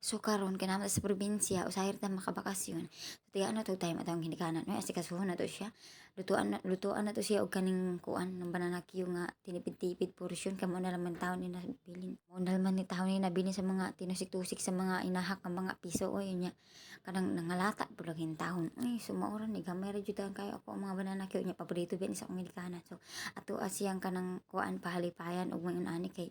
So karon kanama sa probinsya usahay ta makabakasyon. Tiya na to time atong ginikanan. No, asikasuhon na to siya. Lutuan na to siya og kaning kuan ng banana Q nga tinipid-tipid portion kamo na naman taon ni nabilin. Mo na man ni taon ni nabilin sa mga tinusik-tusik sa mga inahak ng mga piso o yun nya. Kanang nangalata pud laging taon. Ay sumauran ni gamay ra jud kay ako ang mga banana Q nya paborito ba ni sa akong ginikanan. So ato asiyang kanang kuan pahalipayan og mayon ani kay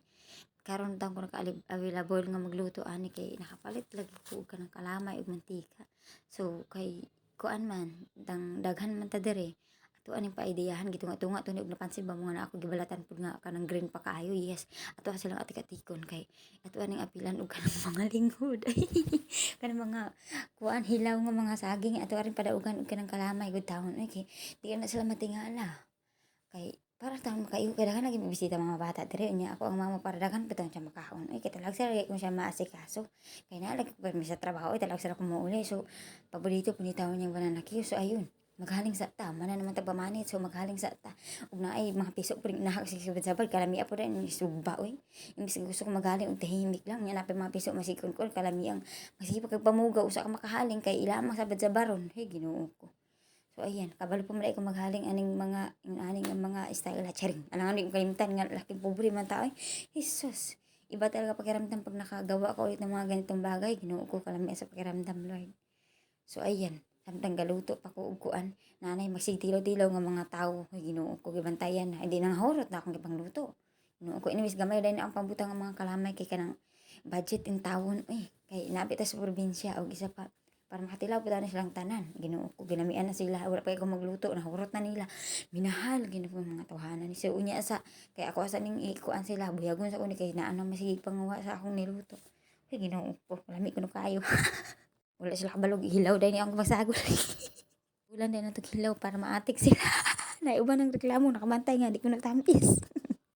karon taon ko available nga magluto ani kay nakapalit lagi ko og kanang kalamay ug mantika. So kay kuan man daghan man ta diri. Ato aning paideyahan gitunga-tunga to ni og napansin ba mo nga na ako gibalatan pud nga kanang green pa kaayo. Yes. Ato silang atik-atikon kay ato aning apilan og kanang mga linghod. Kanang mga kuan hilaw nga mga saging ato rin padaugan og kanang kalamay gud taon. Ay kay di na sila matingala. Kay para taon makayo kay daghan lagi bisita mga bata diri unya ako ang mama para daghan pa taon siya makaon ay kay talag sila kung siya maasikaso kay naalag permi sa trabaho ay talag sila kumuuli so paborito po ni taon niyang banana Q so ayun maghaling sa ta mana naman tagpamanit so maghaling sa ta ug naay mga piso pring nahak sa sabad kalami apo rin suba oy imbis gusto ko maghaling og tahimik lang nya napay mga piso masikon ko kalami ang masipag kag pamugaw usa ka makahaling kay ilamang sabad sa baron hey Ginoo ko. So ayan, kabalo pa man ko maghaling aning mga style na charing. Alang ani ko kalimtan nga laking pobre man ta ay. Jesus. Iba talaga pakiramdam pag nakagawa ko ulit ng mga ganitong bagay. Ginoo ko kalami sa pakiramdam, Lord. So ayan, samtang galuto pa ko og kuan, nanay magsigtilaw-tilaw nga mga tawo. Ay Ginoo ko gibantayan na. Hindi nang horot na akong gipangluto. Ginoo ko inimis gamay dai na ang pambutang ng mga kalamay kay kanang budget in tawon. Uy, kay napit sa probinsya og isa pa para makatilaw pa na silang tanan. Ginoo ko ginamian na sila wala pa ko magluto nahurot na nila. Minahal Ginoo ko mga tawhanan ni so unya sa kay ako asa ning ikuan sila buyagon sa uni kay naa na masig panguha sa akong niluto. Ay Ginoo ko lami ko no kayo. Wala sila kabalog hilaw dai ni ang magsagol. Ulan din na hilaw para maatik sila. Naiuban ng reklamo nakamantay nga di ko nagtampis.